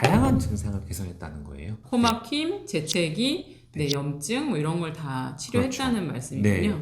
다양한 증상을 개선했다는 거예요. 코막힘, 재채기, 염증 뭐 이런 걸 다 치료했다는 그렇죠. 말씀이군요.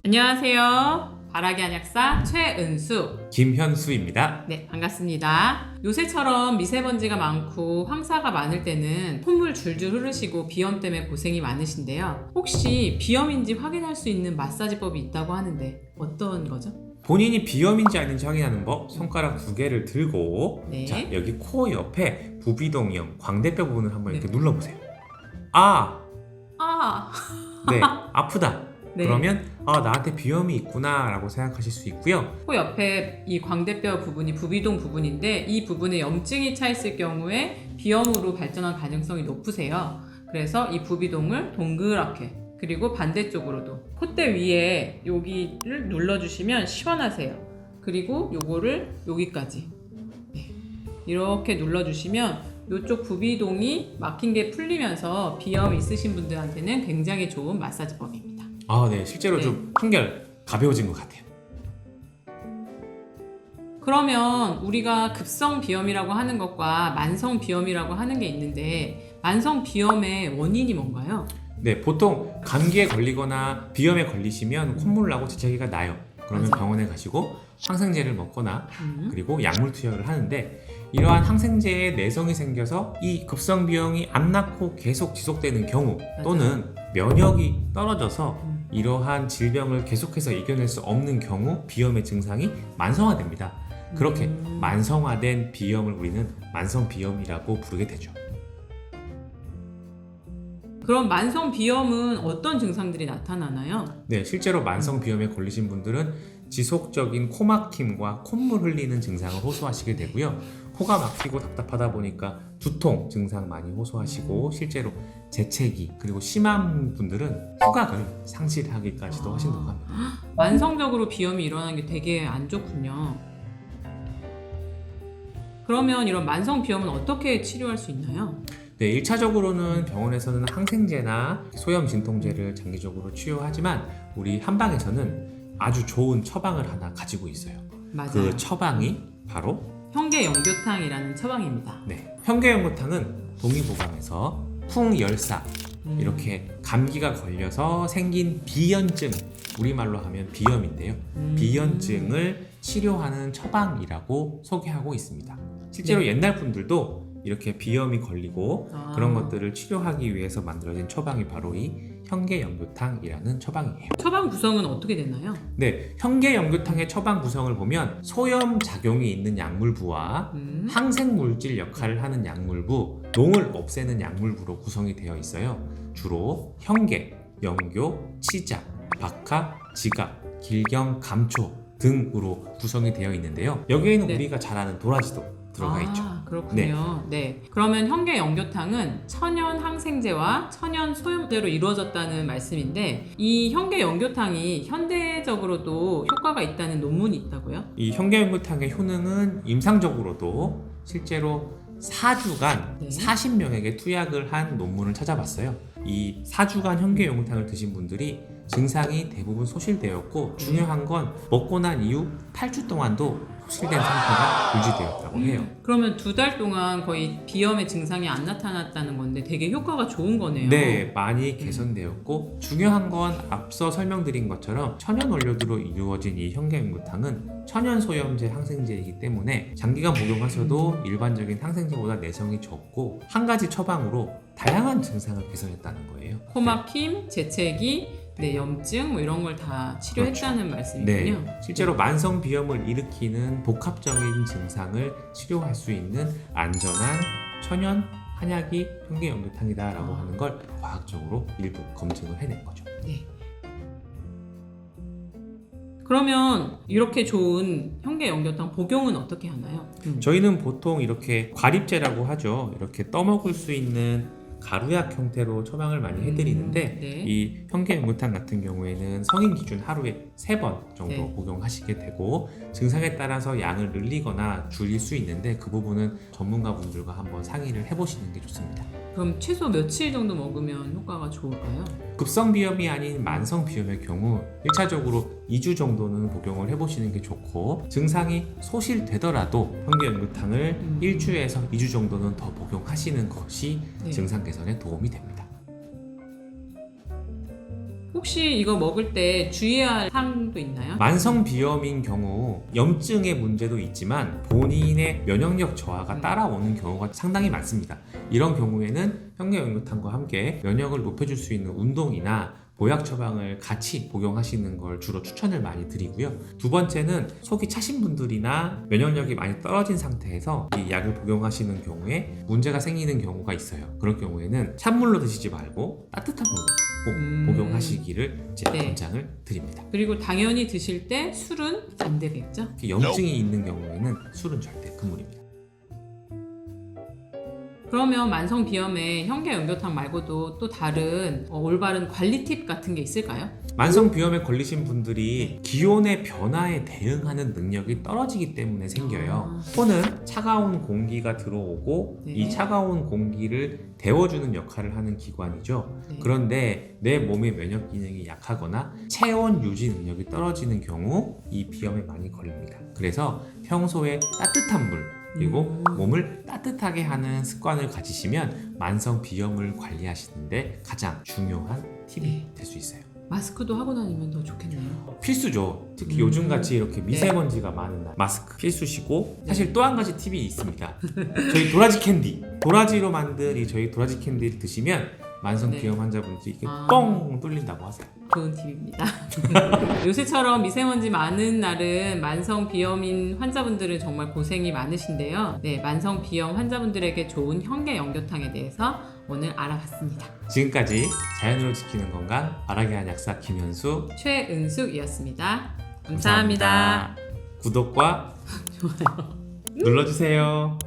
안녕하세요. 바라기 한약사 최은수 김현수입니다. 네, 반갑습니다. 요새처럼 미세먼지가 많고 황사가 많을 때는 콧물 줄줄 흐르시고 비염 때문에 고생이 많으신데요. 혹시 비염인지 확인할 수 있는 마사지법이 있다고 하는데 어떤 거죠? 본인이 비염인지 아닌지 확인하는 법, 손가락 2개를 들고 네. 자, 여기 코 옆에 부비동이형 광대뼈 부분을 한번 이렇게 네. 눌러보세요. 네, 아프다. 네. 그러면 나한테 비염이 있구나 라고 생각하실 수 있고요. 코 옆에 이 광대뼈 부분이 부비동 부분인데 이 부분에 염증이 차 있을 경우에 비염으로 발전할 가능성이 높으세요. 그래서 이 부비동을 동그랗게 그리고 반대쪽으로도 콧대 위에 여기를 눌러주시면 시원하세요. 그리고 요거를 여기까지 이렇게 눌러주시면 이쪽 부비동이 막힌 게 풀리면서 비염 있으신 분들한테는 굉장히 좋은 마사지법입니다. 네, 실제로 네. 좀 한결 가벼워진 것 같아요. 그러면 우리가 급성 비염이라고 하는 것과 만성 비염이라고 하는 게 있는데 만성 비염의 원인이 뭔가요? 네, 보통 감기에 걸리거나 비염에 걸리시면 콧물 나고 재채기가 나요. 그러면 맞아요. 병원에 가시고 항생제를 먹거나 그리고 약물 투여를 하는데 이러한 항생제에 내성이 생겨서 이 급성 비염이 안 낫고 계속 지속되는 경우 또는 면역이 떨어져서 이러한 질병을 계속해서 이겨낼 수 없는 경우 비염의 증상이 만성화됩니다. 그렇게 만성화된 비염을 우리는 만성 비염이라고 부르게 되죠. 그럼 만성 비염은 어떤 증상들이 나타나나요? 네, 실제로 만성 비염에 걸리신 분들은 지속적인 코막힘과 콧물 흘리는 증상을 호소하시게 되고요. 코가 막히고 답답하다 보니까 두통 증상 많이 호소하시고 실제로 재채기 그리고 심한 분들은 후각을 상실하기까지도 하신다고 합니다. 만성적으로 비염이 일어나는 게 되게 안 좋군요. 그러면 이런 만성 비염은 어떻게 치료할 수 있나요? 네, 1차적으로는 병원에서는 항생제나 소염 진통제를 장기적으로 치료하지만 우리 한방에서는 아주 좋은 처방을 하나 가지고 있어요. 맞아요. 그 처방이 바로 현계연교탕이라는 처방입니다. 네, 현계연고탕은 동의보감에서 풍열사 이렇게 감기가 걸려서 생긴 비연증, 우리말로 하면 비염인데요. 비연증을 치료하는 처방이라고 소개하고 있습니다. 실제로 네. 옛날 분들도 이렇게 비염이 걸리고 그런 것들을 치료하기 위해서 만들어진 처방이 바로 이 현계연교탕이라는 처방이에요. 처방 구성은 어떻게 되나요? 네, 현계연교탕의 처방 구성을 보면 소염 작용이 있는 약물부와 항생물질 역할을 하는 약물부, 농을 없애는 약물부로 구성이 되어 있어요. 주로 현계, 연교, 치자, 박하, 지각, 길경, 감초 등으로 구성이 되어 있는데요. 여기에는 네. 우리가 잘 아는 도라지도 들어가 있죠. 그렇군요. 네. 그러면 현계연교탕은 천연 항생제와 천연 소염제로 이루어졌다는 말씀인데 이 현계연교탕이 현대적으로도 효과가 있다는 논문이 있다고요? 이 현계연교탕의 효능은 임상적으로도 실제로 4주간 네. 40명에게 투약을 한 논문을 찾아봤어요. 이 4주간 현계연교탕을 드신 분들이 증상이 대부분 소실되었고 중요한 건 먹고 난 이후 8주 동안도 소실된 상태가 유지되었다고 해요. 그러면 2달 동안 거의 비염의 증상이 안 나타났다는 건데 되게 효과가 좋은 거네요. 네, 많이 개선되었고 중요한 건 앞서 설명드린 것처럼 천연 원료들로 이루어진 이 현계연고탕은 천연 소염제 항생제이기 때문에 장기간 복용하셔도 일반적인 항생제보다 내성이 적고 한 가지 처방으로 다양한 증상을 개선했다는 거예요. 코막힘, 재채기, 염증 뭐 이런 걸 다 치료했다는 말씀이군요. 네, 실제로 만성 비염을 일으키는 복합적인 증상을 치료할 수 있는 안전한 천연 한약이 현계연교탕이다라고 하는 걸 과학적으로 일부 검증을 해낸 거죠. 네. 그러면 이렇게 좋은 현계연교탕 복용은 어떻게 하나요? 저희는 보통 이렇게 과립제라고 하죠. 이렇게 떠먹을 수 있는 가루약 형태로 처방을 많이 해드리는데 네. 이 현계연고탕 같은 경우에는 성인 기준 하루에 3번 정도 네. 복용하시게 되고 증상에 따라서 양을 늘리거나 줄일 수 있는데 그 부분은 전문가분들과 한번 상의를 해보시는 게 좋습니다. 그럼 최소 며칠 정도 먹으면 효과가 좋을까요? 급성비염이 아닌 만성비염의 경우 1차적으로 2주 정도는 복용을 해보시는 게 좋고, 증상이 소실되더라도 현기연구탕을 1주에서 2주 정도는 더 복용하시는 것이 네. 증상 개선에 도움이 됩니다. 혹시 이거 먹을 때 주의해야 할 사항도 있나요? 만성비염인 경우 염증의 문제도 있지만 본인의 면역력 저하가 따라오는 경우가 상당히 많습니다. 이런 경우에는 현기연구탕과 함께 면역을 높여줄 수 있는 운동이나 보약 처방을 같이 복용하시는 걸 주로 추천을 많이 드리고요. 두 번째는 속이 차신 분들이나 면역력이 많이 떨어진 상태에서 이 약을 복용하시는 경우에 문제가 생기는 경우가 있어요. 그런 경우에는 찬물로 드시지 말고 따뜻한 물로 꼭 복용하시기를 제가 네. 권장을 드립니다. 그리고 당연히 드실 때 술은 안 되겠죠? 특히 염증이 있는 경우에는 술은 절대 금물입니다. 그러면 만성 비염에 현기연교탕 말고도 또 다른 올바른 관리 팁 같은 게 있을까요? 만성비염에 걸리신 분들이 기온의 변화에 대응하는 능력이 떨어지기 때문에 생겨요. 코는 차가운 공기가 들어오고 네. 이 차가운 공기를 데워주는 역할을 하는 기관이죠. 네. 그런데 내 몸의 면역 기능이 약하거나 체온 유지 능력이 떨어지는 경우 이 비염에 많이 걸립니다. 그래서 평소에 따뜻한 물 그리고 몸을 따뜻하게 하는 습관을 가지시면 만성 비염을 관리하시는데 가장 중요한 팁이 네. 될 수 있어요. 마스크도 하고 다니면 더 좋겠네요. 필수죠. 특히 요즘같이 이렇게 미세먼지가 많은 날 마스크 필수시고, 사실 또 한 가지 팁이 있습니다. 저희 도라지 캔디, 도라지로 만든 이 저희 도라지 캔디를 드시면 만성 비염 환자분들이 이게 뻥 뚫린다고 하세요. 좋은 팁입니다. 요새처럼 미세먼지 많은 날은 만성 비염인 환자분들은 정말 고생이 많으신데요. 네, 만성 비염 환자분들에게 좋은 현기연교탕에 대해서 오늘 알아봤습니다. 지금까지 자연으로 지키는 건강 아라게 한약사 김현수 최은숙이었습니다. 감사합니다. 구독과 좋아요 눌러주세요.